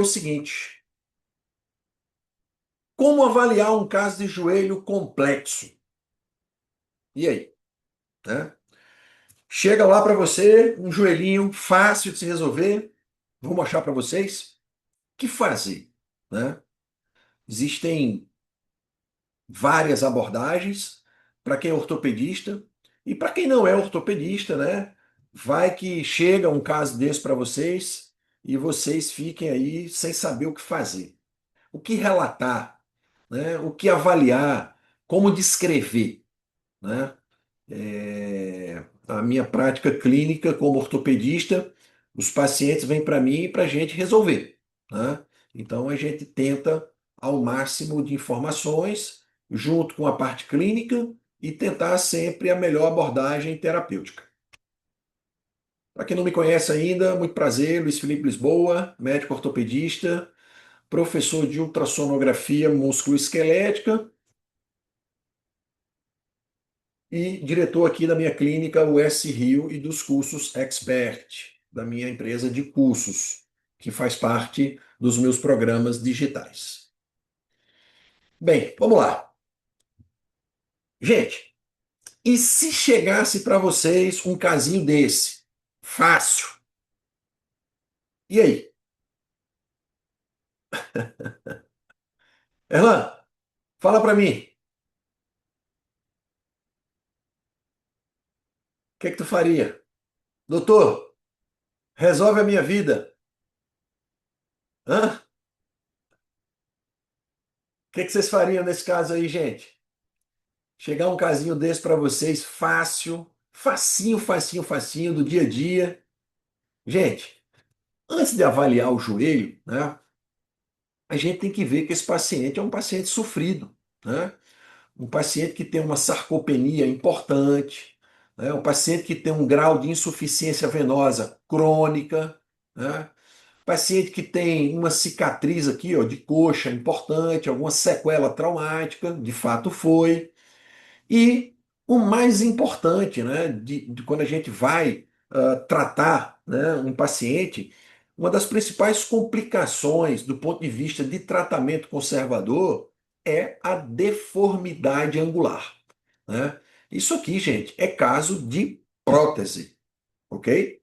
o seguinte: como avaliar um caso de joelho complexo? E aí, né? Chega lá para você um joelhinho fácil de se resolver. Vou mostrar para vocês o que fazer, né? Existem várias abordagens para quem é ortopedista e para quem não é ortopedista, né? Vai que chega um caso desse para vocês e vocês fiquem aí sem saber o que fazer, o que relatar, né? O que avaliar, como descrever, né? A minha prática clínica como ortopedista, os pacientes vêm para mim e para a gente resolver, né? Então a gente tenta ao máximo de informações junto com a parte clínica e tentar sempre a melhor abordagem terapêutica. Para quem não me conhece ainda, muito prazer, Luiz Felipe Lisboa, médico ortopedista, professor de ultrassonografia musculoesquelética e diretor aqui da minha clínica US Rio e dos cursos Expert, da minha empresa de cursos, que faz parte dos meus programas digitais. Bem, vamos lá. Gente, e se chegasse para vocês um casinho desse? Fácil. E aí? Erlan, fala para mim, o que é que tu faria? Doutor, resolve a minha vida. Hã? O que é que vocês fariam nesse caso aí, gente? Chegar um casinho desse para vocês, fácil, facinho, facinho, facinho, do dia a dia. Gente, antes de avaliar o joelho, né, a gente tem que ver que esse paciente é um paciente sofrido, né? Um paciente que tem uma sarcopenia importante, né? Um paciente que tem um grau de insuficiência venosa crônica, né? Paciente que tem uma cicatriz aqui, ó, de coxa importante, alguma sequela traumática, de fato foi. E o mais importante, né, de quando a gente vai tratar, né, um paciente, uma das principais complicações do ponto de vista de tratamento conservador é a deformidade angular, né? Isso aqui, gente, é caso de prótese, ok?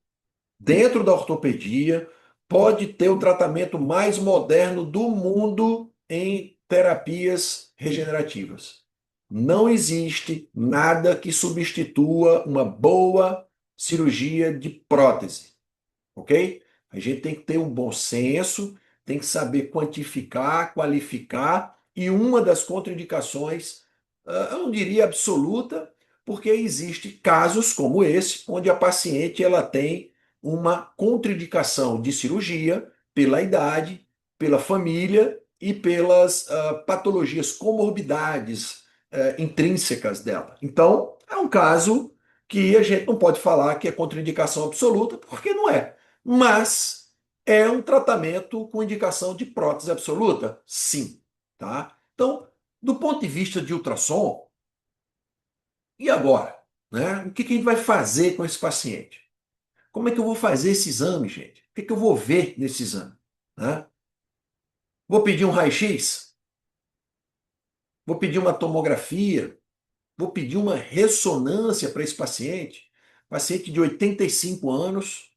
Dentro da ortopedia, pode ter o tratamento mais moderno do mundo em terapias regenerativas. Não existe nada que substitua uma boa cirurgia de prótese, ok? A gente tem que ter um bom senso, tem que saber quantificar, qualificar, e uma das contraindicações, eu não diria absoluta, porque existe casos como esse, onde a paciente ela tem uma contraindicação de cirurgia pela idade, pela família e pelas patologias, comorbidades intrínsecas dela. Então, é um caso que a gente não pode falar que é contraindicação absoluta, porque não é. Mas é um tratamento com indicação de prótese absoluta? Sim, tá? Então, do ponto de vista de ultrassom, e agora? Né? O que que a gente vai fazer com esse paciente? Como é que eu vou fazer esse exame, gente? O que que eu vou ver nesse exame? Né? Vou pedir um raio-x? Vou pedir uma tomografia? Vou pedir uma ressonância para esse paciente? Paciente de 85 anos,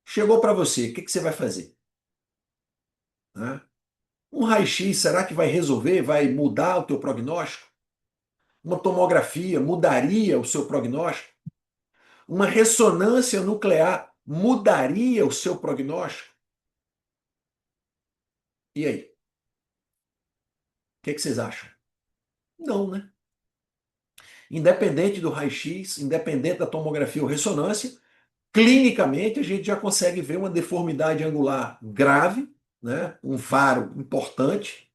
chegou para você, o que que você vai fazer? Né? Um raio-x, será que vai resolver? Vai mudar o teu prognóstico? Uma tomografia mudaria o seu prognóstico? Uma ressonância nuclear mudaria o seu prognóstico? E aí? O que vocês acham? Não, né? Independente do raio-x, independente da tomografia ou ressonância, clinicamente a gente já consegue ver uma deformidade angular grave, né? Um varo importante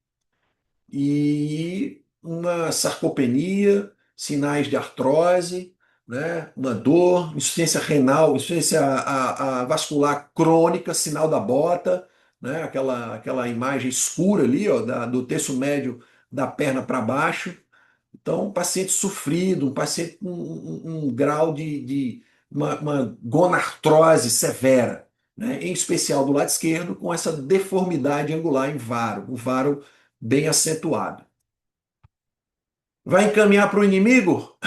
e uma sarcopenia, sinais de artrose, né? Uma dor, insuficiência renal, insuficiência vascular crônica, sinal da bota, né? Aquela imagem escura ali, ó, do terço médio da perna para baixo. Então, um paciente sofrido, um paciente com um grau de uma gonartrose severa. né? Em especial do lado esquerdo, com essa deformidade angular em varo, um varo bem acentuado. Vai encaminhar para o inimigo?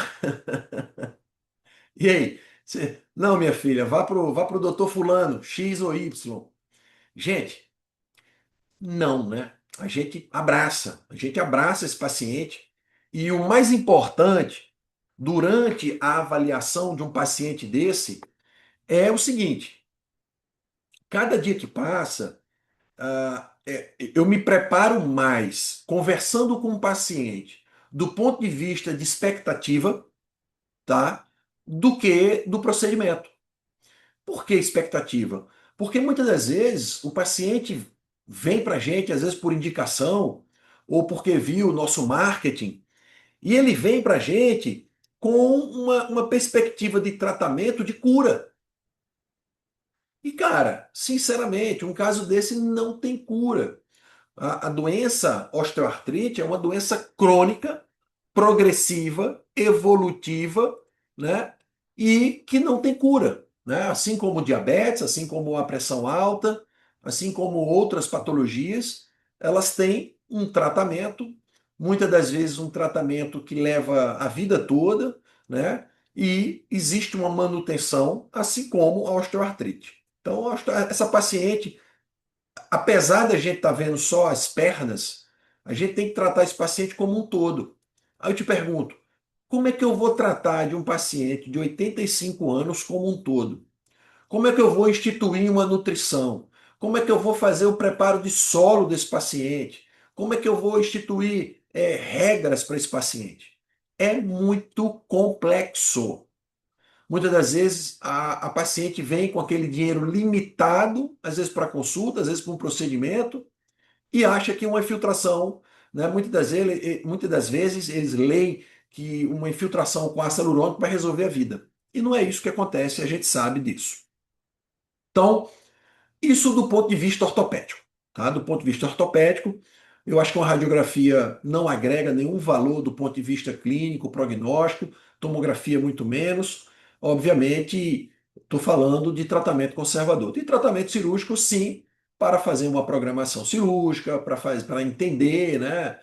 E aí? Não, minha filha, vá pro doutor fulano, X ou Y. Gente, não, né? A gente abraça esse paciente e o mais importante, durante a avaliação de um paciente desse, é o seguinte: cada dia que passa, eu me preparo mais conversando com o paciente do ponto de vista de expectativa, tá? Do que do procedimento. Por que expectativa? Porque muitas das vezes o paciente vem para a gente, às vezes por indicação, ou porque viu o nosso marketing, e ele vem para a gente com uma perspectiva de tratamento de cura. E, cara, sinceramente, um caso desse não tem cura. A doença osteoartrite é uma doença crônica, progressiva, evolutiva, né? E que não tem cura, né? Assim como o diabetes, assim como a pressão alta, assim como outras patologias, elas têm um tratamento, muitas das vezes um tratamento que leva a vida toda, né? E existe uma manutenção, assim como a osteoartrite. Então, essa paciente, apesar da gente estar vendo só as pernas, a gente tem que tratar esse paciente como um todo. Aí eu te pergunto, como é que eu vou tratar de um paciente de 85 anos como um todo? Como é que eu vou instituir uma nutrição? Como é que eu vou fazer o preparo de solo desse paciente? Como é que eu vou instituir regras para esse paciente? É muito complexo. Muitas das vezes a paciente vem com aquele dinheiro limitado, às vezes para consulta, às vezes para um procedimento, e acha que uma infiltração, né, muitas das vezes eles leem que uma infiltração com ácido hialurônico vai resolver a vida. E não é isso que acontece, a gente sabe disso. Então, isso do ponto de vista ortopédico, tá? Do ponto de vista ortopédico, eu acho que uma radiografia não agrega nenhum valor do ponto de vista clínico, prognóstico, tomografia muito menos. Obviamente, estou falando de tratamento conservador. De tratamento cirúrgico, sim, para fazer uma programação cirúrgica, para entender, né,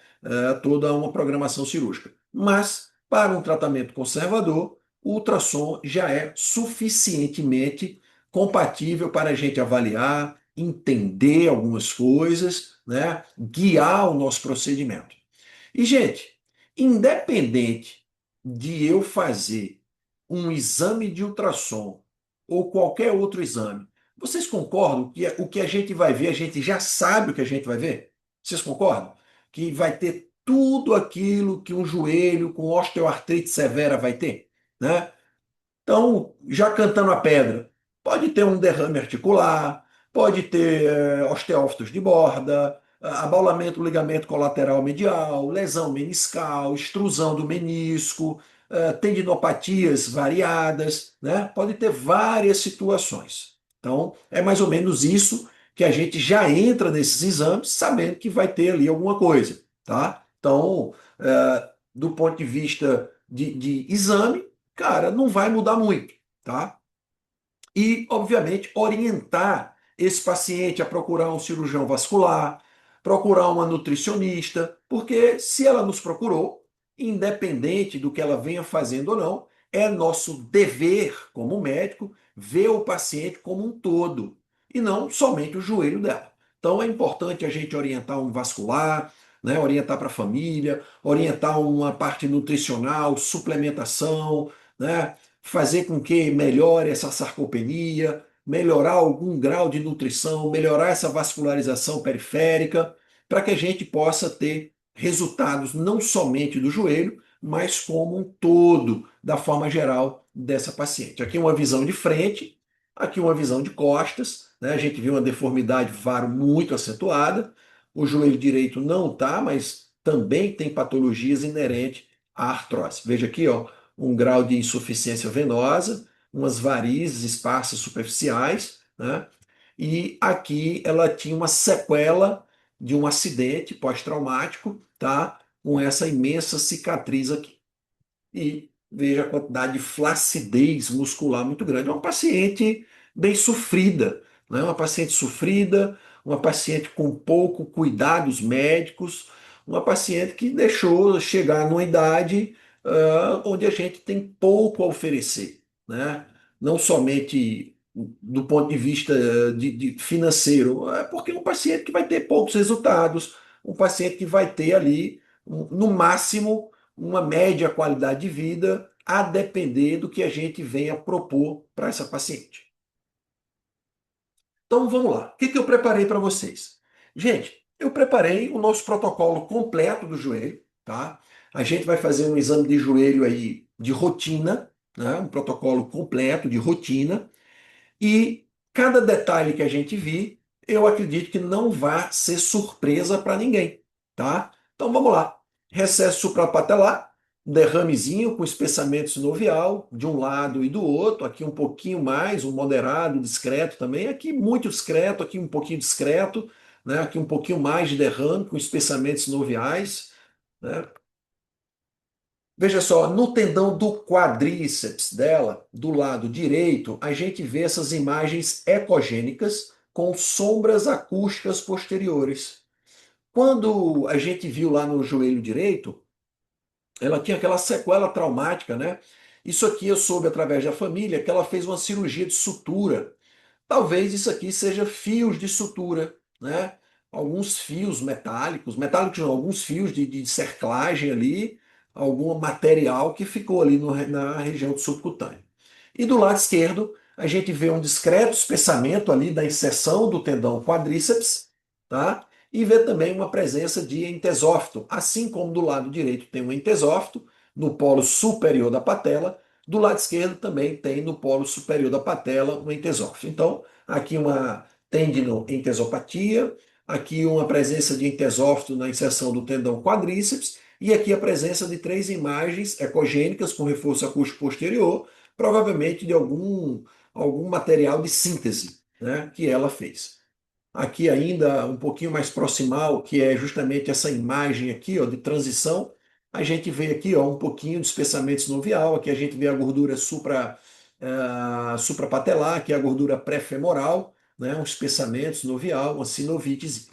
toda uma programação cirúrgica. Mas, para um tratamento conservador, o ultrassom já é suficientemente compatível para a gente avaliar, entender algumas coisas, né? Guiar o nosso procedimento. E, gente, independente de eu fazer um exame de ultrassom ou qualquer outro exame, vocês concordam que o que a gente vai ver, a gente já sabe o que a gente vai ver? Vocês concordam? Que vai ter tudo aquilo que um joelho com osteoartrite severa vai ter, né? Então, já cantando a pedra, pode ter um derrame articular, pode ter osteófitos de borda, abaulamento do ligamento colateral medial, lesão meniscal, extrusão do menisco, tendinopatias variadas, né? Pode ter várias situações. Então, é mais ou menos isso que a gente já entra nesses exames sabendo que vai ter ali alguma coisa, tá? Então, do ponto de vista de exame, cara, não vai mudar muito, tá? E, obviamente, orientar esse paciente a procurar um cirurgião vascular, procurar uma nutricionista, porque se ela nos procurou, independente do que ela venha fazendo ou não, é nosso dever como médico ver o paciente como um todo e não somente o joelho dela. Então é importante a gente orientar um vascular, né, orientar para a família, orientar uma parte nutricional, suplementação, né, fazer com que melhore essa sarcopenia, melhorar algum grau de nutrição, melhorar essa vascularização periférica, para que a gente possa ter resultados não somente do joelho, mas como um todo, da forma geral dessa paciente. Aqui uma visão de frente, aqui uma visão de costas, né? A gente viu uma deformidade varo muito acentuada, o joelho direito não está, mas também tem patologias inerentes à artrose. Veja aqui, ó, um grau de insuficiência venosa, umas varizes esparsas superficiais, né? E aqui ela tinha uma sequela de um acidente pós-traumático, tá? Com essa imensa cicatriz aqui. E veja a quantidade de flacidez muscular muito grande. É uma paciente bem sofrida, né? Uma paciente sofrida, uma paciente com pouco cuidados médicos, uma paciente que deixou chegar numa idade onde a gente tem pouco a oferecer, né? Não somente do ponto de vista de financeiro, é porque é um paciente que vai ter poucos resultados, um paciente que vai ter ali, no máximo, uma média qualidade de vida, a depender do que a gente venha propor para essa paciente. Então vamos lá. O que que eu preparei para vocês? Gente, eu preparei o nosso protocolo completo do joelho, tá? A gente vai fazer um exame de joelho aí de rotina, né? Um protocolo completo de rotina. E cada detalhe que a gente vir, eu acredito que não vai ser surpresa para ninguém, tá? Então vamos lá. Recesso suprapatelar, derramezinho com espessamento sinovial, de um lado e do outro, aqui um pouquinho mais, um moderado, discreto também, aqui muito discreto, aqui um pouquinho discreto, né? Aqui um pouquinho mais de derrame com espessamentos sinoviais, né? Veja só, no tendão do quadríceps dela, do lado direito, a gente vê essas imagens ecogênicas com sombras acústicas posteriores. Quando a gente viu lá no joelho direito, ela tinha aquela sequela traumática, né? Isso aqui eu soube através da família que ela fez uma cirurgia de sutura. Talvez isso aqui seja fios de sutura, né? Alguns fios metálicos, metálicos não, alguns fios de cerclagem ali, algum material que ficou ali na região do subcutâneo. E do lado esquerdo, a gente vê um discreto espessamento ali da inserção do tendão quadríceps, tá? E vê também uma presença de entesófito, assim como do lado direito tem um entesófito no polo superior da patela, do lado esquerdo também tem no polo superior da patela um entesófito. Então, aqui uma tendinoentesopatia, aqui uma presença de entesófito na inserção do tendão quadríceps e aqui a presença de três imagens ecogênicas com reforço acústico posterior, provavelmente de algum material de síntese, né, que ela fez. Aqui ainda um pouquinho mais proximal, que é justamente essa imagem aqui, ó, de transição, a gente vê aqui, ó, um pouquinho de espessamento sinovial, aqui a gente vê a gordura suprapatelar, que é a gordura pré-femoral, né, um espessamento sinovial, uma sinovite.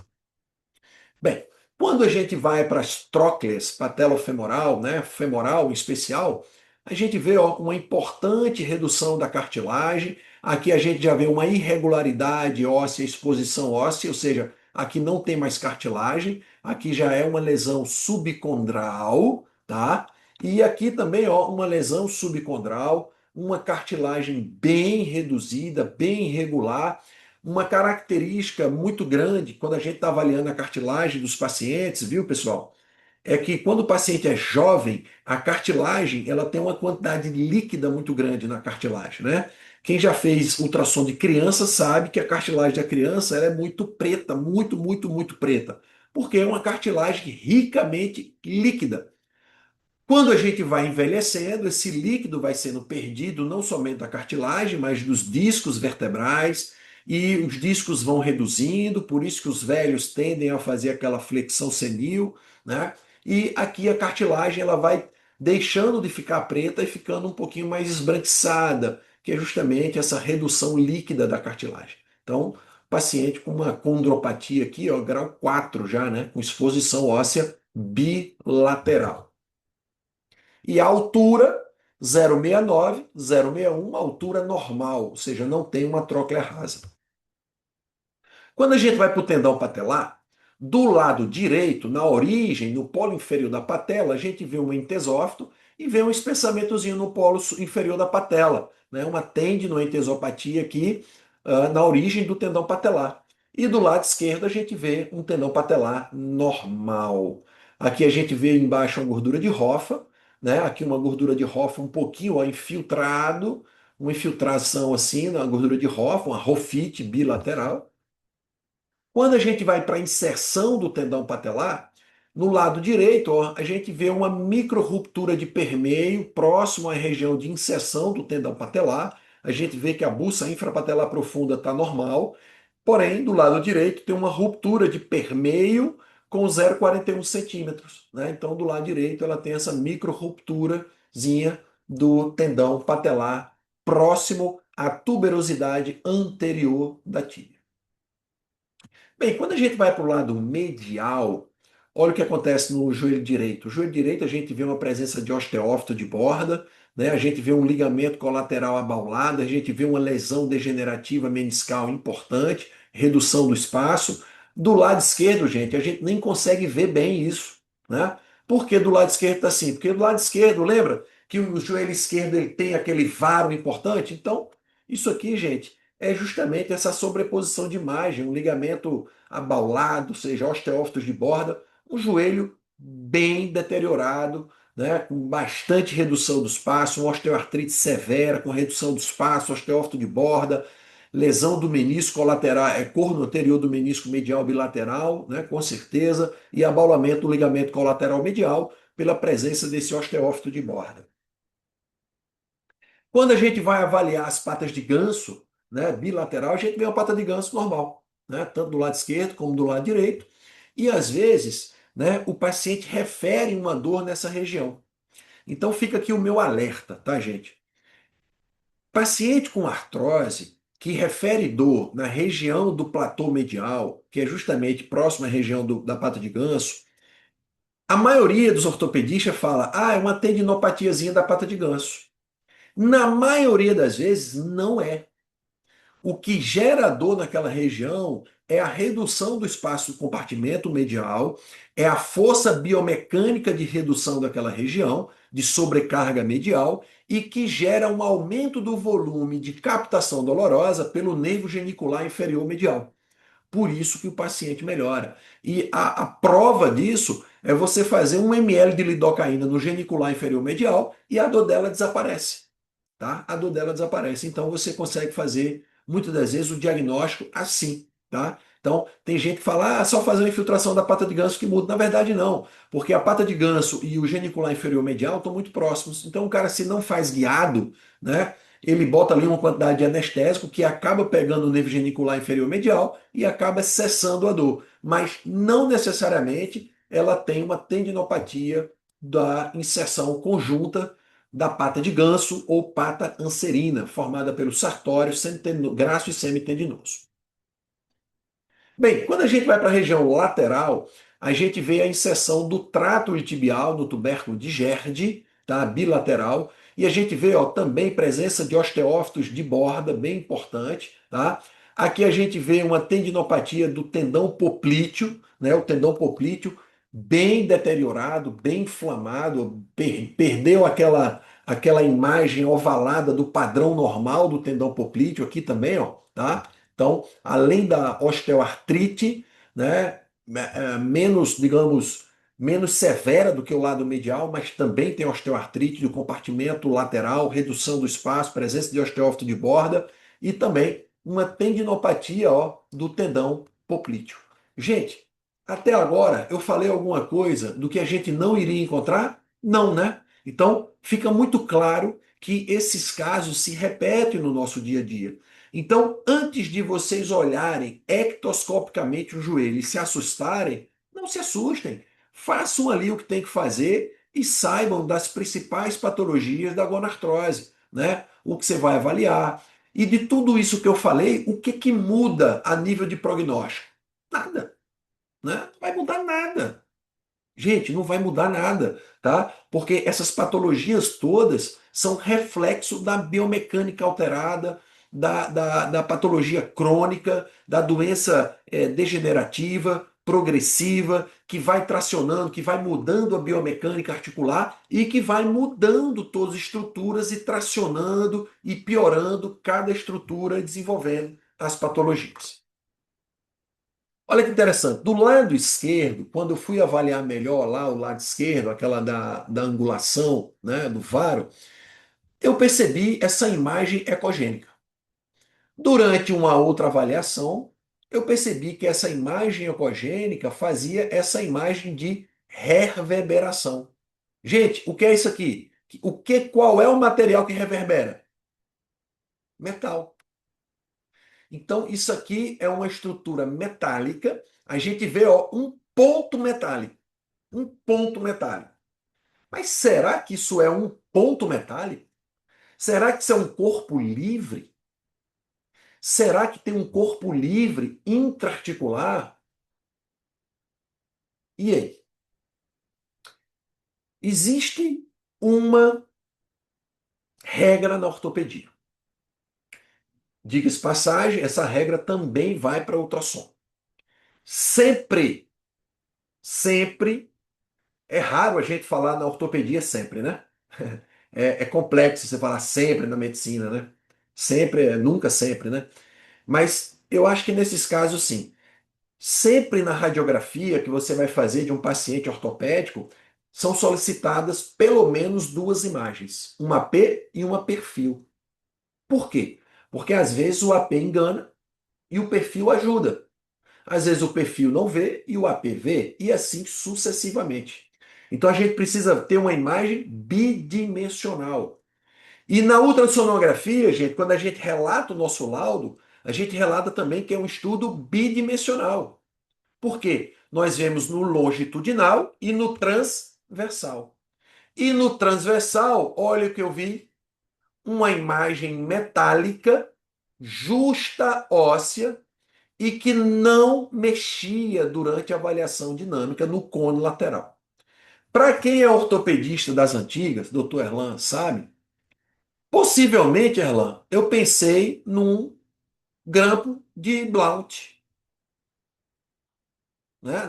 Bem, quando a gente vai para as trócleas patelofemoral, né, femoral em especial, a gente vê ó, uma importante redução da cartilagem. Aqui a gente já vê uma irregularidade óssea, exposição óssea, ou seja, aqui não tem mais cartilagem, aqui já é uma lesão subcondral, tá? E aqui também ó, uma lesão subcondral, uma cartilagem bem reduzida, bem irregular. Uma característica muito grande quando a gente está avaliando a cartilagem dos pacientes, viu, pessoal? É que quando o paciente é jovem, a cartilagem ela tem uma quantidade líquida muito grande na cartilagem, né? Quem já fez ultrassom de criança sabe que a cartilagem da criança ela é muito preta, muito, muito, muito preta, porque é uma cartilagem ricamente líquida. Quando a gente vai envelhecendo, esse líquido vai sendo perdido não somente da cartilagem, mas dos discos vertebrais, e os discos vão reduzindo, por isso que os velhos tendem a fazer aquela flexão senil, né? E aqui a cartilagem ela vai deixando de ficar preta e ficando um pouquinho mais esbranquiçada, que é justamente essa redução líquida da cartilagem. Então, paciente com uma condropatia aqui, ó, grau 4 já, né? Com exposição óssea bilateral. E a altura, 0,69, 0,61, altura normal, ou seja, não tem uma tróclea rasa. Quando a gente vai para o tendão patelar, do lado direito, na origem, no polo inferior da patela, a gente vê um entesófito e vê um espessamentozinho no polo inferior da patela, né? Uma tendinoentesopatia aqui na origem do tendão patelar. E do lado esquerdo a gente vê um tendão patelar normal. Aqui a gente vê embaixo uma gordura de Hoffa, né? Aqui uma gordura de Hoffa um pouquinho ó, infiltrado, uma infiltração assim na gordura de Hoffa, uma Hofite bilateral. Quando a gente vai para a inserção do tendão patelar, no lado direito, ó, a gente vê uma microrruptura de permeio próximo à região de inserção do tendão patelar. A gente vê que a bucha infrapatelar profunda está normal, porém, do lado direito tem uma ruptura de permeio com 0,41 centímetros, né? Então, do lado direito, ela tem essa microrrupturazinha do tendão patelar próximo a tuberosidade anterior da tíbia. Bem, quando a gente vai para o lado medial, olha o que acontece no joelho direito. O joelho direito a gente vê uma presença de osteófito de borda, né? A gente vê um ligamento colateral abaulado, a gente vê uma lesão degenerativa meniscal importante, redução do espaço. Do lado esquerdo, gente, a gente nem consegue ver bem isso, né? Por que do lado esquerdo está assim? Porque do lado esquerdo, lembra que o joelho esquerdo ele tem aquele varo importante? Então, isso aqui, gente, é justamente essa sobreposição de imagem, um ligamento abaulado, ou seja, osteófitos de borda, um joelho bem deteriorado, né, com bastante redução do espaço, uma osteoartrite severa, com redução do espaço, osteófito de borda, lesão do menisco colateral, corno anterior do menisco medial bilateral, né, com certeza, e abaulamento do ligamento colateral medial pela presença desse osteófito de borda. Quando a gente vai avaliar as patas de ganso, né, bilateral, a gente vê uma pata de ganso normal, né, tanto do lado esquerdo como do lado direito. E às vezes, né, o paciente refere uma dor nessa região. Então fica aqui o meu alerta, tá, gente? Paciente com artrose que refere dor na região do platô medial, que é justamente próxima à região da pata de ganso, a maioria dos ortopedistas fala, é uma tendinopatiazinha da pata de ganso. Na maioria das vezes, não é. O que gera dor naquela região é a redução do espaço do compartimento medial, é a força biomecânica de redução daquela região, de sobrecarga medial, e que gera um aumento do volume de captação dolorosa pelo nervo genicular inferior medial. Por isso que o paciente melhora. E a prova disso é você fazer 1 ml de lidocaína no genicular inferior medial e a dor dela desaparece, tá? A dor dela desaparece. Então você consegue fazer, muitas das vezes, o diagnóstico assim, tá? Então, tem gente que fala, só fazer uma infiltração da pata de ganso que muda. Na verdade, não, porque a pata de ganso e o genicular inferior medial estão muito próximos. Então, o cara, se não faz guiado, né, ele bota ali uma quantidade de anestésico que acaba pegando o nervo genicular inferior medial e acaba cessando a dor. Mas não necessariamente ela tem uma tendinopatia da inserção conjunta da pata de ganso ou pata anserina, formada pelo sartório, graxo e semitendinoso. Bem, quando a gente vai para a região lateral, a gente vê a inserção do trato tibial no tubérculo de Gerde, tá? Bilateral, e a gente vê, ó, também presença de osteófitos de borda, bem importante, tá? Aqui a gente vê uma tendinopatia do tendão poplíteo, né? O tendão poplíteo bem deteriorado, bem inflamado, perdeu aquela imagem ovalada do padrão normal do tendão poplíteo aqui também, ó, tá? Então, além da osteoartrite, né, menos, digamos, menos severa do que o lado medial, mas também tem osteoartrite do compartimento lateral, redução do espaço, presença de osteófito de borda e também uma tendinopatia, ó, do tendão poplíteo. Gente, até agora eu falei alguma coisa do que a gente não iria encontrar? Não, né? Então, fica muito claro que esses casos se repetem no nosso dia a dia. Então, antes de vocês olharem ectoscopicamente o joelho e se assustarem, não se assustem. Façam ali o que tem que fazer e saibam das principais patologias da gonartrose, né? O que você vai avaliar. E de tudo isso que eu falei, o que que muda a nível de prognóstico? Nada, né? Não vai mudar nada. Gente, não vai mudar nada, tá? Porque essas patologias todas são reflexo da biomecânica alterada, da patologia crônica, da doença degenerativa, progressiva, que vai tracionando, que vai mudando a biomecânica articular e que vai mudando todas as estruturas e tracionando e piorando cada estrutura, desenvolvendo as patologias. Olha que interessante. Do lado esquerdo, quando eu fui avaliar melhor lá o lado esquerdo, aquela da angulação, né, do varo, eu percebi essa imagem ecogênica. Durante uma outra avaliação, eu percebi que essa imagem ecogênica fazia essa imagem de reverberação. Gente, o que é isso aqui? Qual é o material que reverbera? Metal. Então, isso aqui é uma estrutura metálica. A gente vê, ó, um ponto metálico. Um ponto metálico. Mas será que isso é um ponto metálico? Será que isso é um corpo livre? Será que tem um corpo livre intraarticular? E aí? Existe uma regra na ortopedia. Diga-se passagem, essa regra também vai para ultrassom. Sempre, sempre, é raro a gente falar na ortopedia sempre, né? É complexo você falar sempre na medicina, né? Sempre, nunca sempre, né? Mas eu acho que nesses casos, sim. Sempre na radiografia que você vai fazer de um paciente ortopédico, são solicitadas pelo menos duas imagens, uma AP e uma perfil. Por quê? Porque às vezes o AP engana e o perfil ajuda. Às vezes o perfil não vê e o AP vê, e assim sucessivamente. Então a gente precisa ter uma imagem bidimensional. E na ultrassonografia, gente, quando a gente relata o nosso laudo, a gente relata também que é um estudo bidimensional. Por quê? Nós vemos no longitudinal e no transversal. E no transversal, olha o que eu vi, uma imagem metálica, justa óssea, e que não mexia durante a avaliação dinâmica no cone lateral. Para quem é ortopedista das antigas, doutor Erlan sabe, possivelmente, Erlan, eu pensei num grampo de Blount. Né?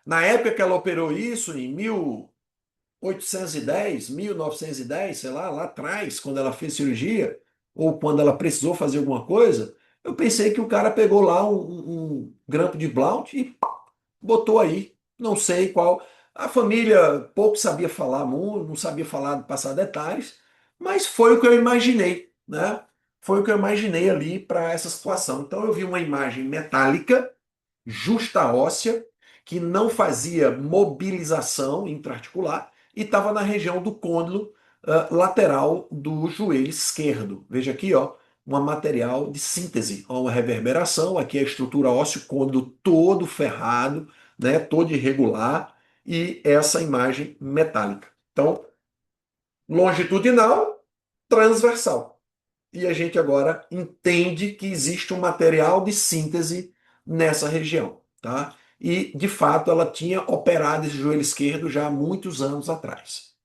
Na época que ela operou isso, em 1810, 1910, sei lá atrás, quando ela fez cirurgia, ou quando ela precisou fazer alguma coisa, eu pensei que o cara pegou lá um grampo de Blount e botou aí. Não sei qual. A família pouco sabia falar muito, não sabia falar, passar detalhes, mas foi o que eu imaginei, né? Foi o que eu imaginei ali para essa situação. Então eu vi uma imagem metálica, justa óssea, que não fazia mobilização intraarticular e estava na região do côndilo lateral do joelho esquerdo. Veja aqui, ó, uma material de síntese, ó, uma reverberação, aqui a estrutura óssea, côndilo todo ferrado, né, todo irregular, e essa imagem metálica. Então, longitudinal, transversal. E a gente agora entende que existe um material de síntese nessa região, tá? E, de fato, ela tinha operado esse joelho esquerdo já há muitos anos atrás.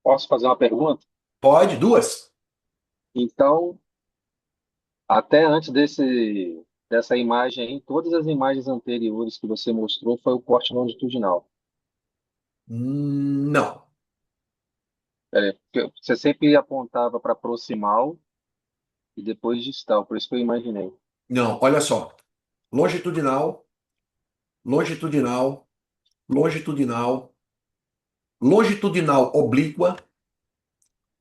Posso fazer uma pergunta? Pode? Duas? Então, até antes dessa imagem aí, todas as imagens anteriores que você mostrou foi o corte longitudinal. Não. Porque você sempre apontava para proximal e depois distal, por isso que eu imaginei. Não, olha só. Longitudinal, longitudinal, longitudinal, longitudinal oblíqua,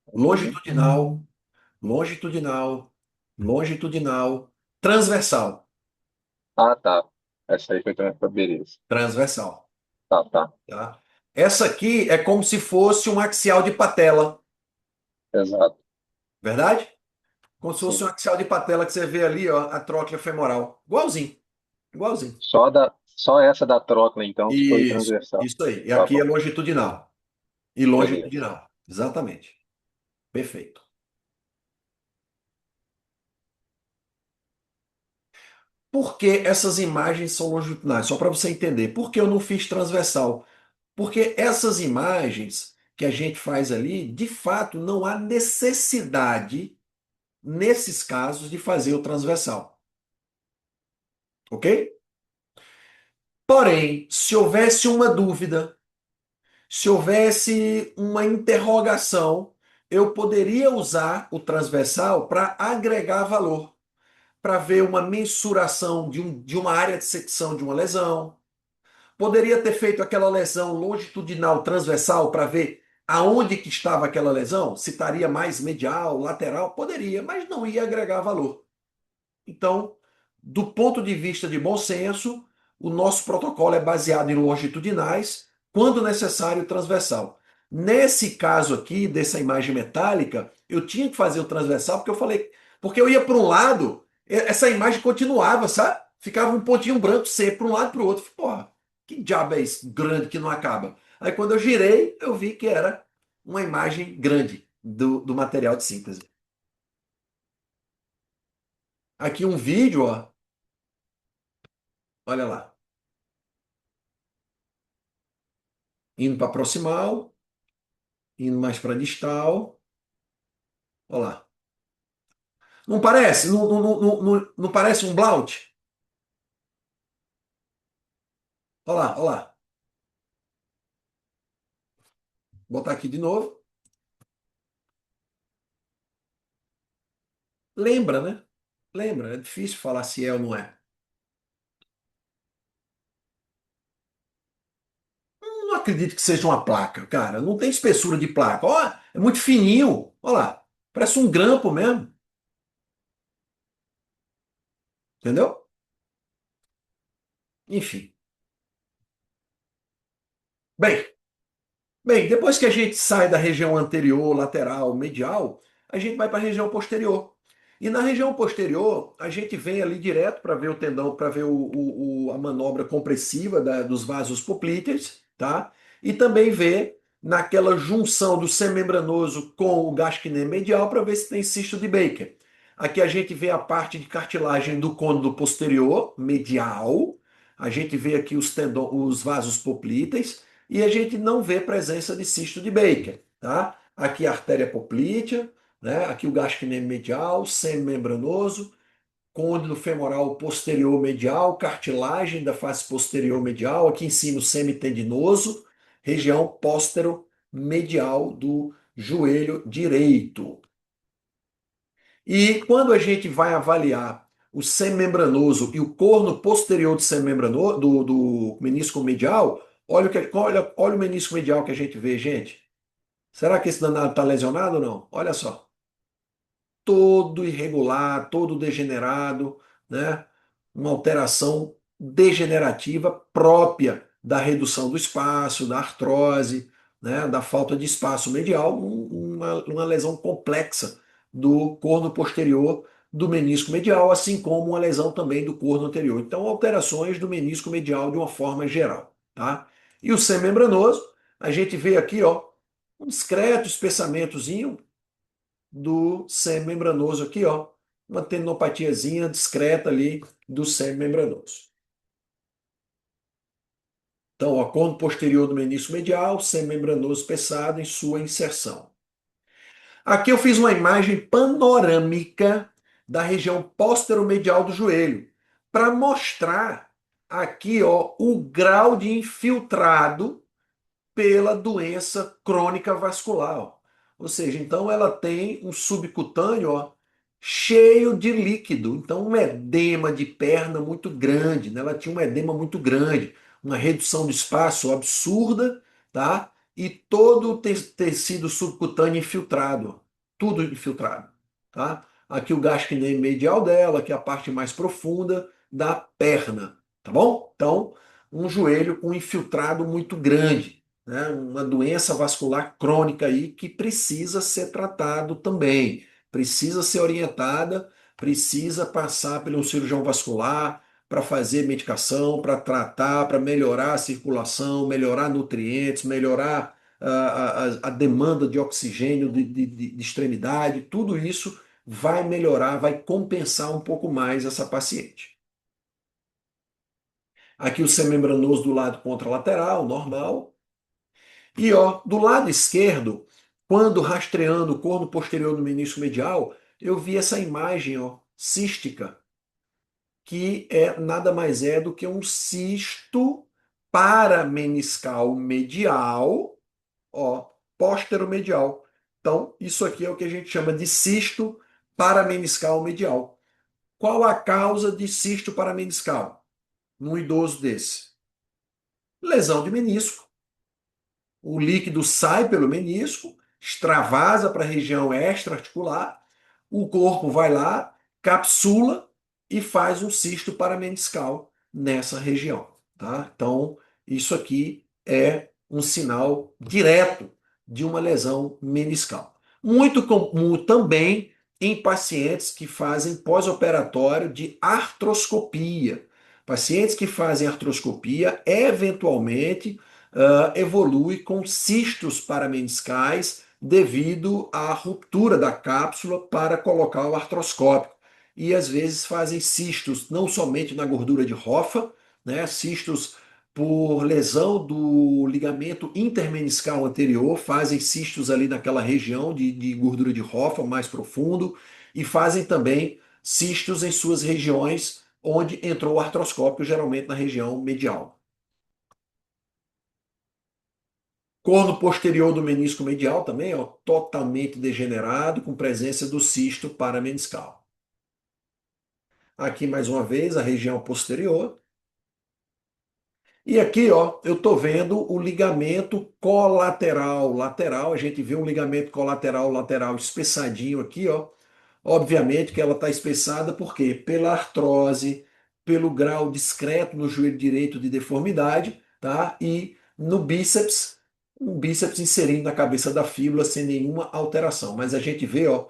Uhum. longitudinal, longitudinal, longitudinal, transversal. Ah, tá. Essa aí foi para beleza. Transversal, Tá, tá. tá? Essa aqui é como se fosse um axial de patela, Exato. verdade? Como se fosse Sim. um axial de patela que você vê ali, ó, a tróclea femoral. Igualzinho, igualzinho. Só essa da trócula, então, que foi transversal. Isso aí. E Tá aqui é bom. longitudinal. E Beleza. longitudinal. Exatamente. Perfeito. Por que essas imagens são longitudinais? Só para você entender. Por que eu não fiz transversal? Porque essas imagens que a gente faz ali, de fato, não há necessidade, nesses casos, de fazer o transversal. Ok? Porém, se houvesse uma dúvida, se houvesse uma interrogação, eu poderia usar o transversal para agregar valor, para ver uma mensuração de uma área de secção de uma lesão. Poderia ter feito aquela lesão longitudinal transversal para ver aonde que estava aquela lesão, se estaria mais medial, lateral, poderia, mas não ia agregar valor. Então, do ponto de vista de bom senso, o nosso protocolo é baseado em longitudinais, quando necessário, transversal. Nesse caso aqui, dessa imagem metálica, eu tinha que fazer o transversal porque eu falei, porque eu ia para um lado, essa imagem continuava, sabe? Ficava um pontinho branco sempre para um lado e para o outro. Porra, que diabo é isso grande que não acaba? Aí quando eu girei, eu vi que era uma imagem grande. do material de síntese. Aqui um vídeo, ó, olha lá, indo para proximal, indo mais para distal, olha lá. Não parece? Não parece um Blount? Olha lá, olha lá. Vou botar aqui de novo. Lembra, né? Lembra, é difícil falar se é ou não é. Não acredito que seja uma placa, cara. Não tem espessura de placa. Ó, é muito fininho. Olha lá. Parece um grampo mesmo. Entendeu? Enfim. Bem, bem, depois que a gente sai da região anterior, lateral, medial, a gente vai para a região posterior. E na região posterior, a gente vem ali direto para ver o tendão, para ver a manobra compressiva dos vasos poplíteos, tá? E também ver naquela junção do semimembranoso com o gasquinê medial para ver se tem cisto de Baker. Aqui a gente vê a parte de cartilagem do côndilo posterior, medial. A gente vê aqui os vasos poplíteos e a gente não vê presença de cisto de Baker, tá? Aqui a artéria poplítea, né? Aqui o gasquineme medial, semimembranoso, côndilo femoral posterior medial, cartilagem da face posterior medial, aqui em cima o semitendinoso, região póstero medial do joelho direito. E quando a gente vai avaliar o semimembranoso e o corno posterior do semimembranoso, do menisco medial, olha o menisco medial que a gente vê, gente. Será que esse danado está lesionado ou não? Olha só, todo irregular, todo degenerado, né? Uma alteração degenerativa própria da redução do espaço, da artrose, né? Da falta de espaço medial, uma lesão complexa do corno posterior do menisco medial, assim como uma lesão também do corno anterior. Então, alterações do menisco medial de uma forma geral, tá? E o semimembranoso, a gente vê aqui, ó, um discreto espessamentozinho do sêmen membranoso aqui, ó, uma tendinopatiazinha discreta ali do sêmen membranoso. Então, ó, côno posterior do menisco medial, sêmen membranoso espessado em sua inserção. Aqui eu fiz uma imagem panorâmica da região posteromedial do joelho, para mostrar aqui, ó, o grau de infiltrado pela doença crônica vascular. Ó. Ou seja, então ela tem um subcutâneo, ó, cheio de líquido. Então, um edema de perna muito grande. Né? Ela tinha um edema muito grande, uma redução de espaço absurda, tá? E todo o tecido subcutâneo infiltrado. Ó. Tudo infiltrado. Tá? Aqui o gasquineme medial dela, que é a parte mais profunda da perna. Tá bom? Então, um joelho com infiltrado muito grande, né? Uma doença vascular crônica aí que precisa ser tratado também, precisa ser orientada, precisa passar pelo cirurgião vascular para fazer medicação, para tratar, para melhorar a circulação, melhorar nutrientes, melhorar a demanda de oxigênio de extremidade, tudo isso vai melhorar, vai compensar um pouco mais essa paciente. Aqui o semimembranoso do lado contralateral, normal. E ó, do lado esquerdo, quando rastreando o corno posterior do menisco medial, eu vi essa imagem, ó, cística, que é nada mais é do que um cisto parameniscal medial, ó, posteromedial. Então, isso aqui é o que a gente chama de cisto parameniscal medial. Qual a causa de cisto parameniscal num idoso desse? Lesão de menisco. O líquido sai pelo menisco, extravasa para a região extraarticular, o corpo vai lá, capsula e faz um cisto parameniscal nessa região. Tá? Então, isso aqui é um sinal direto de uma lesão meniscal. Muito comum também em pacientes que fazem pós-operatório de artroscopia. Pacientes que fazem artroscopia, eventualmente, evolui com cistos parameniscais devido à ruptura da cápsula para colocar o artroscópio. E às vezes fazem cistos, não somente na gordura de Hoffa, né, cistos por lesão do ligamento intermeniscal anterior, fazem cistos ali naquela região de gordura de Hoffa mais profundo, e fazem também cistos em suas regiões onde entrou o artroscópio, geralmente na região medial. Corno posterior do menisco medial também, ó, totalmente degenerado, com presença do cisto parameniscal. Aqui, mais uma vez, a região posterior. E aqui, ó, eu estou vendo o ligamento colateral lateral. A gente vê um ligamento colateral lateral espessadinho aqui, ó. Obviamente que ela está espessada por quê? Pela artrose, pelo grau discreto no joelho direito de deformidade, tá? E no bíceps, um bíceps inserindo na cabeça da fíbula sem nenhuma alteração. Mas a gente vê, ó,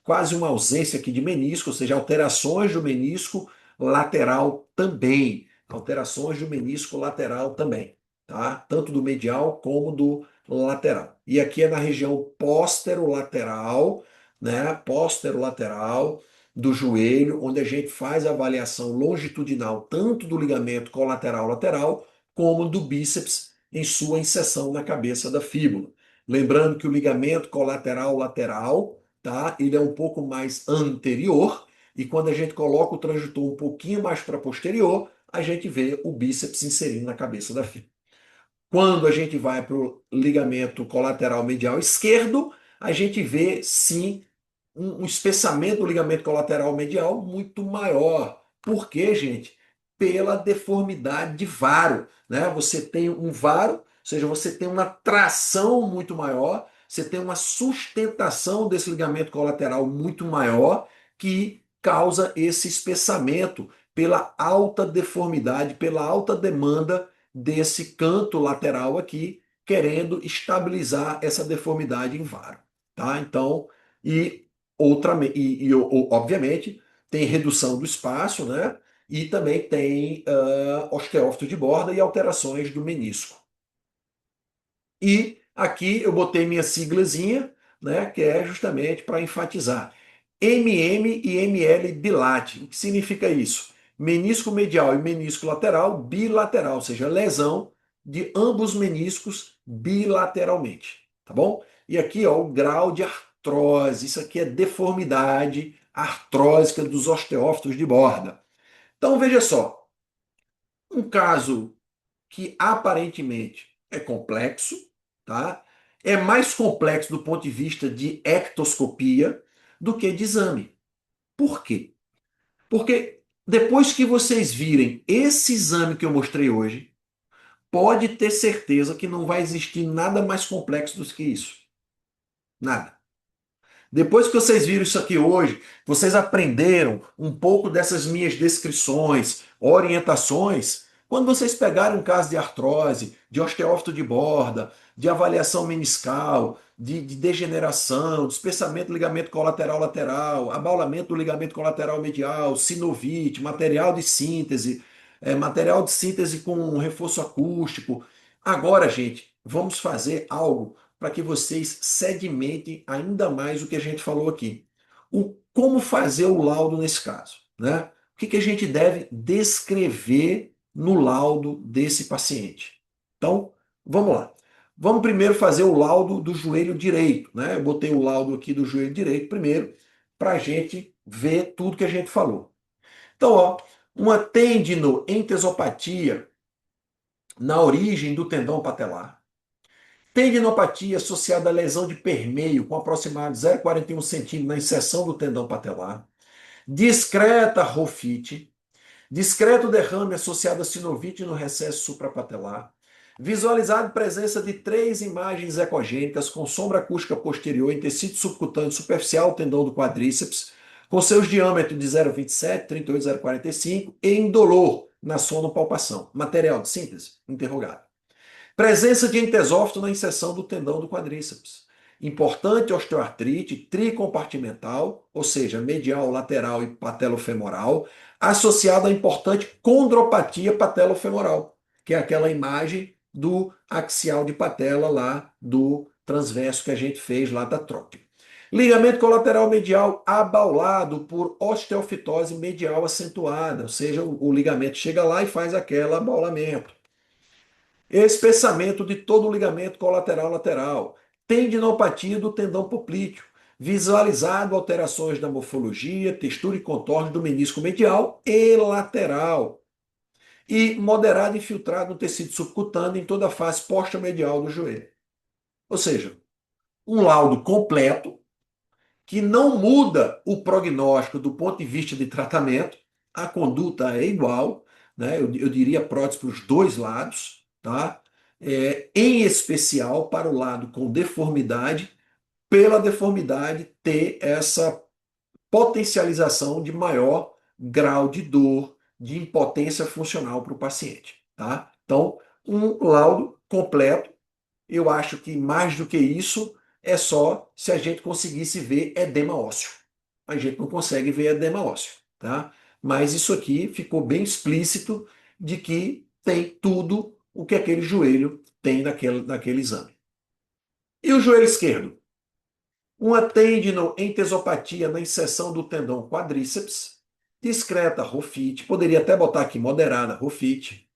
quase uma ausência aqui de menisco, ou seja, alterações do menisco lateral também. Alterações do menisco lateral também, tá? Tanto do medial como do lateral. E aqui é na região posterolateral, né, posterolateral do joelho, onde a gente faz a avaliação longitudinal tanto do ligamento colateral lateral como do bíceps em sua inserção na cabeça da fíbula. Lembrando que o ligamento colateral lateral, tá, ele é um pouco mais anterior, e quando a gente coloca o transitor um pouquinho mais para posterior, a gente vê o bíceps inserindo na cabeça da fíbula. Quando a gente vai para o ligamento colateral medial esquerdo, a gente vê sim um espessamento do ligamento colateral medial muito maior. Por quê, gente? Pela deformidade de varo, né? Você tem um varo, ou seja, você tem uma tração muito maior, você tem uma sustentação desse ligamento colateral muito maior que causa esse espessamento pela alta deformidade, pela alta demanda desse canto lateral aqui, querendo estabilizar essa deformidade em varo, tá? Então, e obviamente, tem redução do espaço, né? E também tem osteófito de borda e alterações do menisco. E aqui eu botei minha siglazinha, né? Que é justamente para enfatizar. MM e ML bilate. O que significa isso? Menisco medial e menisco lateral bilateral, ou seja, lesão de ambos meniscos bilateralmente, tá bom? E aqui, ó, o grau de artrose, isso aqui é deformidade artrósica dos osteófitos de borda. Então, veja só, um caso que aparentemente é complexo, tá? É mais complexo do ponto de vista de ectoscopia do que de exame. Por quê? Porque depois que vocês virem esse exame que eu mostrei hoje, pode ter certeza que não vai existir nada mais complexo do que isso. Nada. Depois que vocês viram isso aqui hoje, vocês aprenderam um pouco dessas minhas descrições, orientações. Quando vocês pegarem um caso de artrose, de osteófito de borda, de avaliação meniscal, de degeneração, de espessamento do ligamento colateral lateral, abaulamento do ligamento colateral medial, sinovite, material de síntese com um reforço acústico. Agora, gente, vamos fazer algo para que vocês sedimentem ainda mais o que a gente falou aqui. Como fazer o laudo nesse caso, né? O que a gente deve descrever no laudo desse paciente? Então, vamos lá. Vamos primeiro fazer o laudo do joelho direito, né? Eu botei o laudo aqui do joelho direito primeiro, para a gente ver tudo que a gente falou. Então, ó, uma tendinoentesopatia na origem do tendão patelar. Tendinopatia associada à lesão de permeio com aproximado de 0,41 centímetro na inserção do tendão patelar. Discreta rofite. Discreto derrame associado a sinovite no recesso suprapatelar. Visualizado presença de 3 imagens ecogênicas com sombra acústica posterior em tecido subcutâneo superficial, tendão do quadríceps, com seus diâmetros de 0,27, 38, 0,45 e indolor na sonopalpação. Material de síntese? Interrogado. Presença de entesófito na inserção do tendão do quadríceps. Importante osteoartrite tricompartimental, ou seja, medial, lateral e patelofemoral, associada a importante condropatia patelofemoral, que é aquela imagem do axial de patela lá do transverso que a gente fez lá da troca. Ligamento colateral medial abaulado por osteofitose medial acentuada, ou seja, o ligamento chega lá e faz aquele abaulamento. Espessamento de todo o ligamento colateral lateral. Tendinopatia do tendão poplíteo. Visualizado alterações da morfologia, textura e contorno do menisco medial e lateral. E moderado infiltrado no tecido subcutâneo em toda a face posterior-medial do joelho. Ou seja, um laudo completo que não muda o prognóstico do ponto de vista de tratamento, a conduta é igual, né? Eu diria prótese para os dois lados, tá? Em especial para o lado com deformidade, pela deformidade ter essa potencialização de maior grau de dor, de impotência funcional para o paciente, tá? Então, um laudo completo. Eu acho que mais do que isso é só se a gente conseguisse ver edema ósseo. A gente não consegue ver edema ósseo, tá? Mas isso aqui ficou bem explícito de que tem tudo o que aquele joelho tem naquele exame. E o joelho esquerdo? Uma tendinoentesopatia na inserção do tendão quadríceps, discreta rofite, poderia até botar aqui moderada rofite,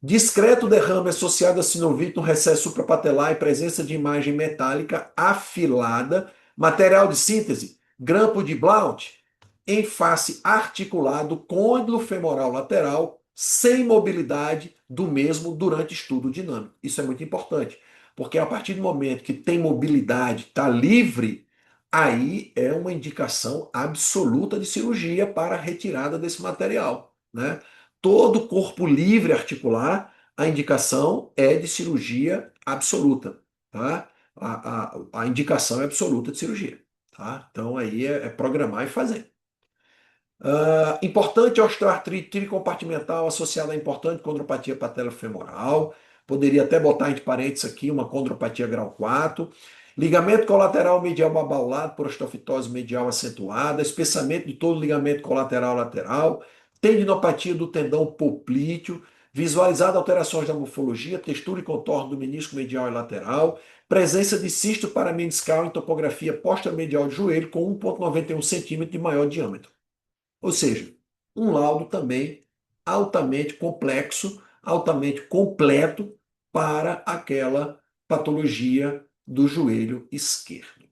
discreto derrame associado a sinovite no recesso suprapatelar e presença de imagem metálica afilada, material de síntese, grampo de Blount, em face articulado, côndilo femoral lateral, sem mobilidade do mesmo durante estudo dinâmico. Isso é muito importante, porque a partir do momento que tem mobilidade, está livre, aí é uma indicação absoluta de cirurgia para a retirada desse material, né? Todo corpo livre articular, a indicação é de cirurgia absoluta, tá? A indicação é absoluta de cirurgia, tá? Então aí é programar e fazer. Importante osteoartrite tricompartimental associada a importante condropatia patelofemoral. Poderia até botar entre parênteses aqui uma condropatia grau 4. Ligamento colateral medial abaulado por osteofitose medial acentuada. Espessamento de todo o ligamento colateral lateral. Tendinopatia do tendão poplíteo. Visualizada alterações da morfologia, textura e contorno do menisco medial e lateral. Presença de cisto parameniscal em topografia posterior-medial de joelho com 1,91 centímetro de maior diâmetro. Ou seja, um laudo também altamente complexo, altamente completo para aquela patologia do joelho esquerdo,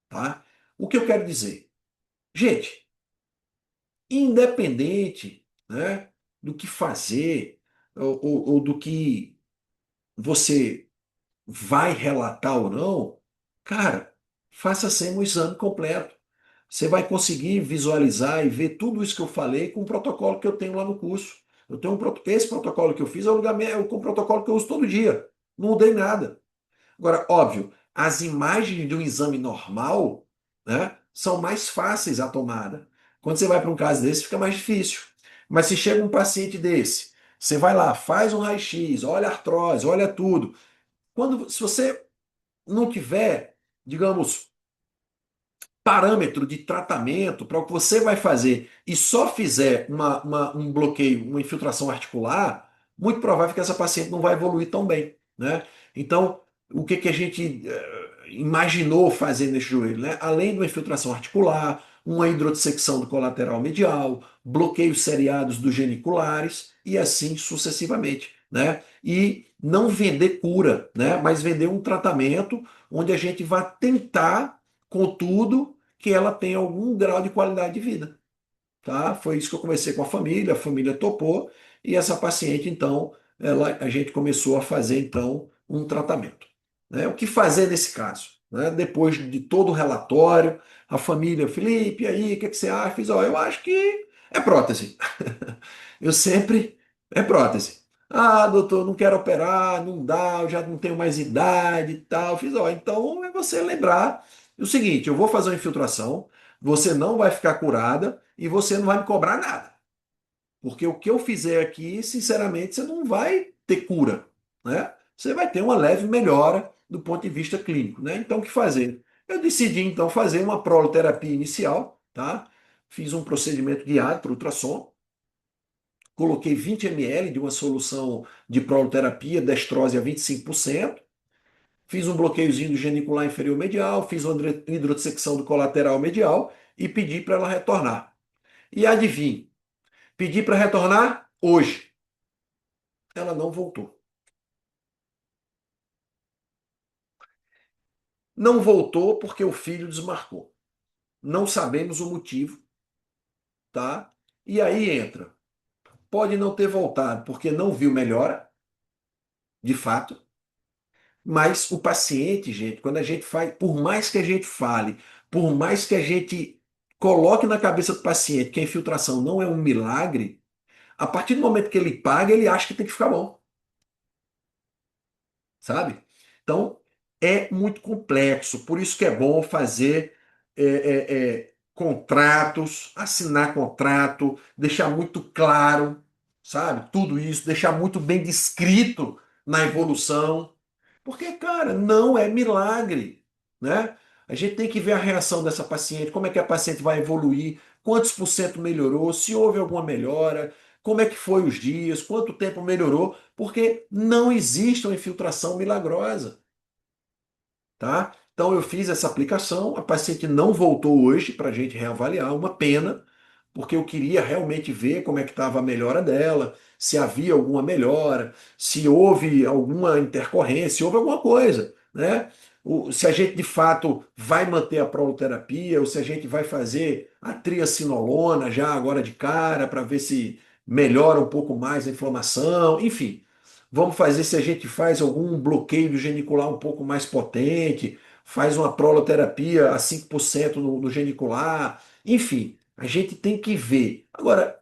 tá? O que eu quero dizer? Gente, independente, né, do que fazer ou do que você vai relatar ou não, cara, faça sempre um exame completo. Você vai conseguir visualizar e ver tudo isso que eu falei com o protocolo que eu tenho lá no curso. Eu tenho esse protocolo que eu fiz é o protocolo que eu uso todo dia. Não mudei nada. Agora, óbvio, as imagens de um exame normal, né, são mais fáceis a tomada. Quando você vai para um caso desse, fica mais difícil. Mas se chega um paciente desse, você vai lá, faz um raio-x, olha a artrose, olha tudo. Se você não tiver, digamos, parâmetro de tratamento para o que você vai fazer e só fizer um bloqueio, uma infiltração articular, muito provável que essa paciente não vai evoluir tão bem, né? Então, o que, que a gente imaginou fazer nesse joelho, né? Além de uma infiltração articular, uma hidrodissecção do colateral medial, bloqueios seriados dos geniculares e assim sucessivamente, né? E não vender cura, né? Mas vender um tratamento onde a gente vai tentar, contudo, que ela tenha algum grau de qualidade de vida, tá? Foi isso que eu conversei com a família topou e essa paciente então, a gente começou a fazer então um tratamento, né? O que fazer nesse caso, né? Depois de todo o relatório, a família, Felipe, e aí, o que, que você acha? Fiz, ó, eu acho que é prótese. Eu sempre é prótese. Ah, doutor, não quero operar, não dá, eu já não tenho mais idade e tal. Fiz, ó, então é você lembrar o seguinte: eu vou fazer uma infiltração, você não vai ficar curada e você não vai me cobrar nada. Porque o que eu fizer aqui, sinceramente, você não vai ter cura, né? Você vai ter uma leve melhora do ponto de vista clínico, né? Então, o que fazer? Eu decidi, então, fazer uma proloterapia inicial, tá? Fiz um procedimento guiado por ultrassom, coloquei 20 ml de uma solução de proloterapia, dextrose a 25%, fiz um bloqueiozinho do genicular inferior medial, fiz uma hidrossecção do colateral medial e pedi para ela retornar. E adivinhe, pedi para retornar hoje. Ela não voltou. Não voltou porque o filho desmarcou. Não sabemos o motivo, tá? E aí entra. Pode não ter voltado porque não viu melhora, de fato, mas o paciente, gente, quando a gente faz, por mais que a gente fale, por mais que a gente coloque na cabeça do paciente que a infiltração não é um milagre, a partir do momento que ele paga, ele acha que tem que ficar bom, sabe? Então, é muito complexo, por isso que é bom fazer contratos, assinar contrato, deixar muito claro, sabe? Tudo isso, deixar muito bem descrito na evolução, porque, cara, não é milagre, né? A gente tem que ver a reação dessa paciente, como é que a paciente vai evoluir, quantos por cento melhorou, se houve alguma melhora, como é que foi os dias, quanto tempo melhorou, porque não existe uma infiltração milagrosa, tá? Então eu fiz essa aplicação, a paciente não voltou hoje para a gente reavaliar, uma pena, porque eu queria realmente ver como é que estava a melhora dela, se havia alguma melhora, se houve alguma intercorrência, se houve alguma coisa, né? Se a gente de fato vai manter a proloterapia, ou se a gente vai fazer a triacinolona já agora de cara, para ver se melhora um pouco mais a inflamação, enfim. Vamos fazer se a gente faz algum bloqueio genicular um pouco mais potente, faz uma proloterapia a 5% no genicular, enfim, a gente tem que ver. Agora,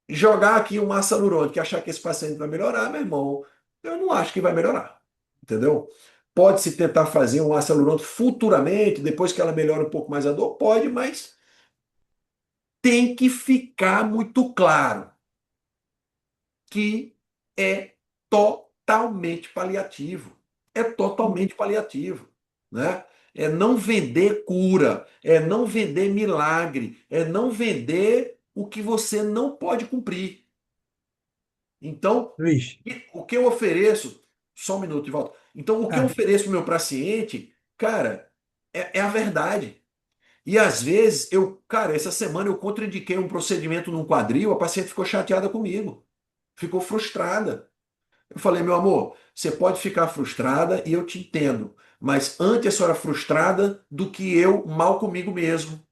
jogar aqui uma massa hialurônica e achar que esse paciente vai melhorar, meu irmão, eu não acho que vai melhorar, entendeu? Pode-se tentar fazer um ácido hialurônico futuramente, depois que ela melhora um pouco mais a dor, pode, mas tem que ficar muito claro que é totalmente paliativo. É totalmente paliativo, né? É não vender cura, é não vender milagre, é não vender o que você não pode cumprir. Então, Luiz, o que eu ofereço, só um minuto de volta. Então, o que eu ah, ofereço para o meu paciente, cara, é a verdade. E às vezes, cara, essa semana eu contraindiquei um procedimento num quadril, a paciente ficou chateada comigo, ficou frustrada. Eu falei, meu amor, você pode ficar frustrada e eu te entendo, mas antes a senhora frustrada do que eu mal comigo mesmo.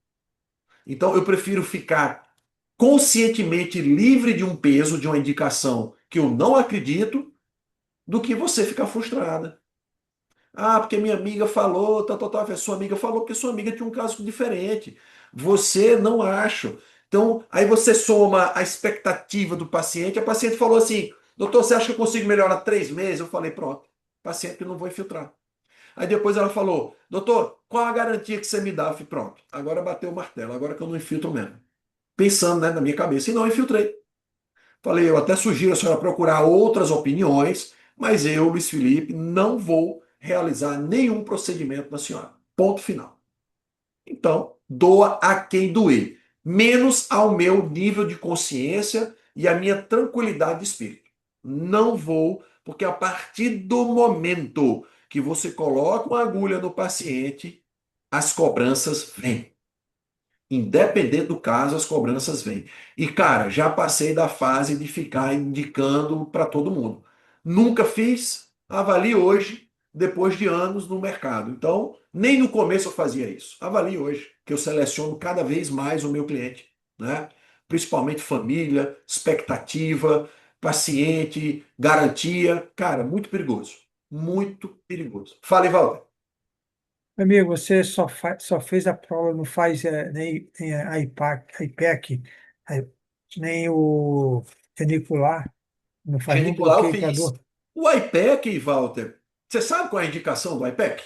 Então eu prefiro ficar conscientemente livre de um peso, de uma indicação que eu não acredito, do que você ficar frustrada. Ah, porque minha amiga falou, sua amiga falou porque sua amiga tinha um caso diferente. Você não acha. Então, aí você soma a expectativa do paciente. A paciente falou assim: doutor, você acha que eu consigo melhorar 3 meses? Eu falei: pronto, paciente que eu não vou infiltrar. Aí depois ela falou: doutor, qual a garantia que você me dá? Eu falei: pronto, agora bateu o martelo, agora que eu não infiltro mesmo. Pensando, né, na minha cabeça, e não infiltrei. Falei: eu até sugiro a senhora procurar outras opiniões, mas eu, Luiz Felipe, não vou realizar nenhum procedimento na senhora. Ponto final. Então, doa a quem doer, menos ao meu nível de consciência e a minha tranquilidade de espírito. Não vou, porque a partir do momento que você coloca uma agulha no paciente, as cobranças vêm. Independente do caso, as cobranças vêm. E, cara, já passei da fase de ficar indicando para todo mundo. Nunca fiz, avalie hoje, depois de anos no mercado. Então, nem no começo eu fazia isso. Avalie hoje, que eu seleciono cada vez mais o meu cliente, né? Principalmente família, expectativa, paciente, garantia. Cara, muito perigoso. Muito perigoso. Fala, Walter. amigo, você só fez a prova, não faz nem a IPEC, a- nem o funicular, não faz nenhum Genicular eu bloqueio para fiz. dor. O IPEC, Walter, você sabe qual é a indicação do IPEC?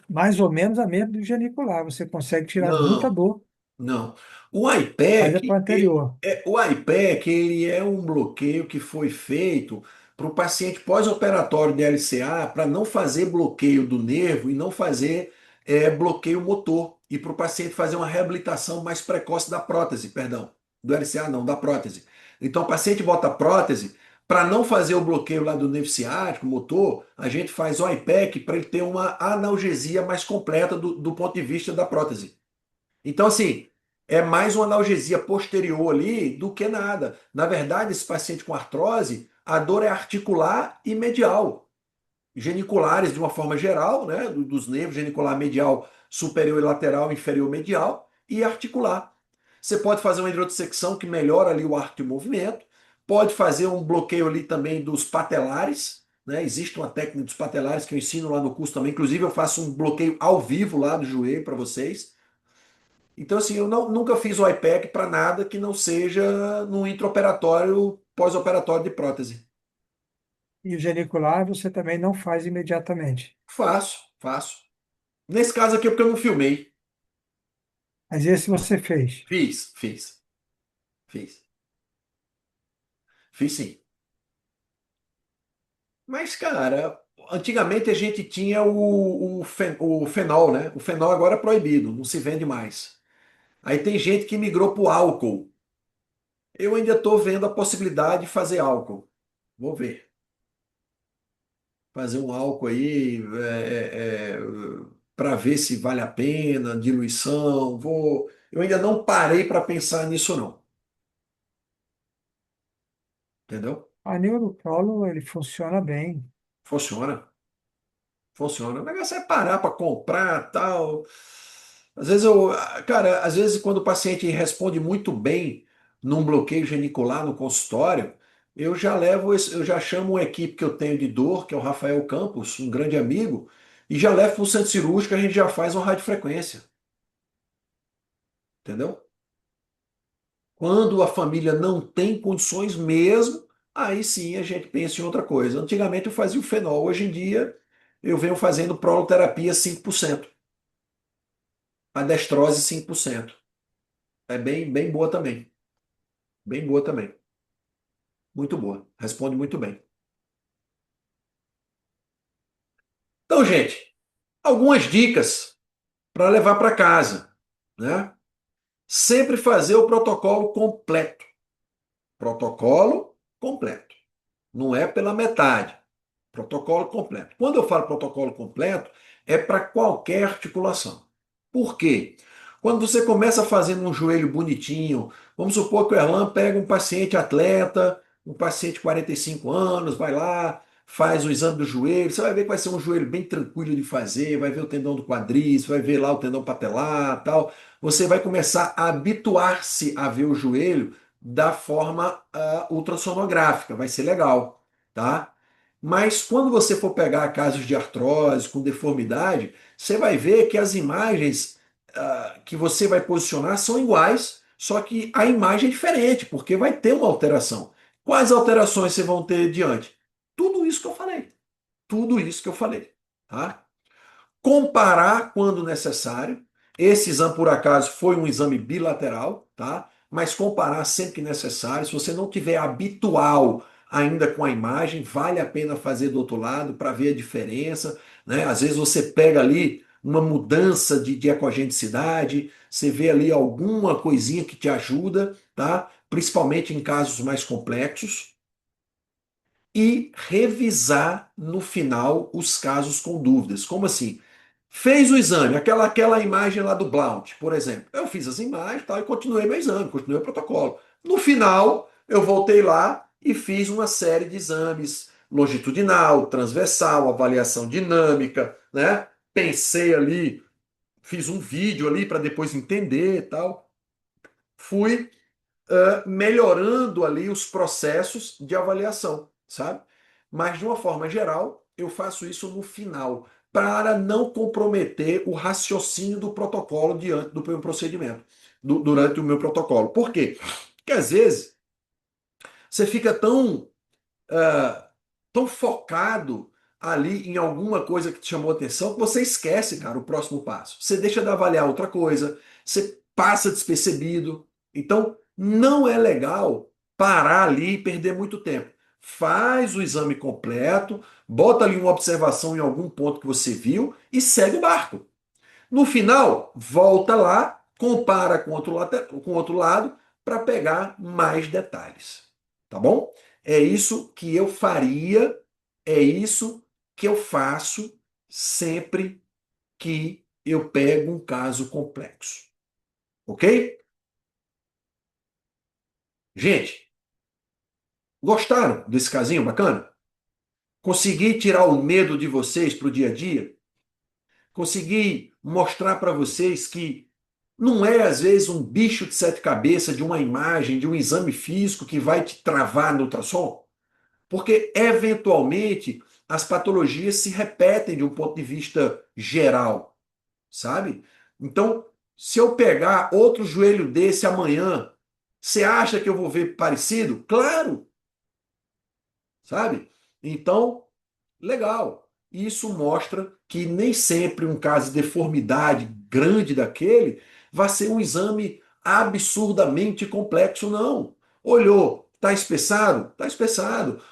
Mais ou menos a mesma do genicular, você consegue tirar muita Não, dor, não. O faz a para IPEC, anterior. o IPEC, ele é um bloqueio que foi feito para o paciente pós-operatório de LCA para não fazer bloqueio do nervo e não fazer bloqueio motor. E para o paciente fazer uma reabilitação mais precoce da prótese, perdão. Do LCA não, da prótese. Então o paciente bota a prótese, Para não fazer o bloqueio lá do nervo ciático, motor, a gente faz o IPEC para ele ter uma analgesia mais completa do ponto de vista da prótese. Então, assim, é mais uma analgesia posterior ali do que nada. Na verdade, esse paciente com artrose, a dor é articular e medial. Geniculares, de uma forma geral, né, dos nervos genicular medial superior e lateral, inferior medial, e articular. Você pode fazer uma hidrossecção que melhora ali o arco de movimento, pode fazer um bloqueio ali também dos patelares, né? Existe uma técnica dos patelares que eu ensino lá no curso também, inclusive eu faço um bloqueio ao vivo lá do joelho para vocês. Então, assim, eu nunca fiz o IPEC para nada que não seja no intraoperatório, pós-operatório de prótese. E o genicular você também não faz imediatamente. Faço, faço. Nesse caso aqui é porque eu não filmei. Mas esse você fez. Fiz. Fiz sim. Mas, cara, antigamente a gente tinha o fenol, né? O fenol agora é proibido, não se vende mais. Aí tem gente que migrou para o álcool. Eu ainda estou vendo a possibilidade de fazer álcool. Vou ver. Fazer um álcool aí para ver se vale a pena, diluição. Vou. Eu ainda não parei para pensar nisso, não. Entendeu? A Neuroprolo, ele funciona bem. Funciona. Funciona. O negócio é parar para comprar, tal. Às vezes eu, cara, às vezes quando o paciente responde muito bem num bloqueio genicular no consultório, eu já chamo uma equipe que eu tenho de dor, que é o Rafael Campos, um grande amigo, e já levo para o centro cirúrgico, a gente já faz uma radiofrequência, entendeu? Quando a família não tem condições mesmo, aí sim a gente pensa em outra coisa. Antigamente eu fazia o fenol, hoje em dia eu venho fazendo proloterapia 5%. A destrose 5%. É bem boa também. Bem boa também. Muito boa. Responde muito bem. Então, gente, algumas dicas para levar para casa, né? Sempre fazer o protocolo completo. Protocolo completo. Não é pela metade. Protocolo completo. Quando eu falo protocolo completo, é para qualquer articulação. Por quê? Quando você começa fazendo um joelho bonitinho, vamos supor que o Erlan pega um paciente atleta, um paciente de 45 anos, vai lá, faz o exame do joelho, você vai ver que vai ser um joelho bem tranquilo de fazer, vai ver o tendão do quadríceps, vai ver lá o tendão patelar, tal. Você vai começar a habituar-se a ver o joelho da forma ultrassonográfica, vai ser legal, tá? Mas quando você for pegar casos de artrose com deformidade, você vai ver que as imagens que você vai posicionar são iguais, só que a imagem é diferente, porque vai ter uma alteração. Quais alterações você vão ter diante? Tudo isso que eu falei. Tudo isso que eu falei. Tá? Comparar quando necessário. Esse exame, por acaso, foi um exame bilateral, tá? Mas comparar sempre que necessário. Se você não tiver habitual ainda com a imagem, vale a pena fazer do outro lado para ver a diferença, né? Às vezes você pega ali uma mudança de ecogenicidade, você vê ali alguma coisinha que te ajuda, tá? Principalmente em casos mais complexos e revisar no final os casos com dúvidas. Como assim? Fez o exame, aquela imagem lá do Blount, por exemplo. Eu fiz as imagens tal, e continuei meu exame, continuei o protocolo. No final, eu voltei lá e fiz uma série de exames longitudinal, transversal, avaliação dinâmica, né? Pensei ali, fiz um vídeo ali para depois entender e tal. Fui melhorando ali os processos de avaliação, sabe? Mas de uma forma geral, eu faço isso no final, para não comprometer o raciocínio do protocolo diante do meu procedimento, durante o meu protocolo. Por quê? Porque às vezes você fica tão focado ali em alguma coisa que te chamou a atenção que você esquece, cara, o próximo passo. Você deixa de avaliar outra coisa, você passa despercebido. Então, não é legal parar ali e perder muito tempo. Faz o exame completo, bota ali uma observação em algum ponto que você viu e segue o barco. No final, volta lá, compara com outro lado para pegar mais detalhes. Tá bom? É isso que eu faria, é isso que eu faço sempre que eu pego um caso complexo. Ok? Gente, gostaram desse casinho bacana? Consegui tirar o medo de vocês para o dia a dia? Consegui mostrar para vocês que não é, às vezes, um bicho de sete cabeças de uma imagem, de um exame físico que vai te travar no ultrassom? Porque, eventualmente, as patologias se repetem de um ponto de vista geral, sabe? Então, se eu pegar outro joelho desse amanhã, você acha que eu vou ver parecido? Claro, sabe? Então, legal. Isso mostra que nem sempre um caso de deformidade grande daquele vai ser um exame absurdamente complexo, não. Olhou, está espessado? Está espessado.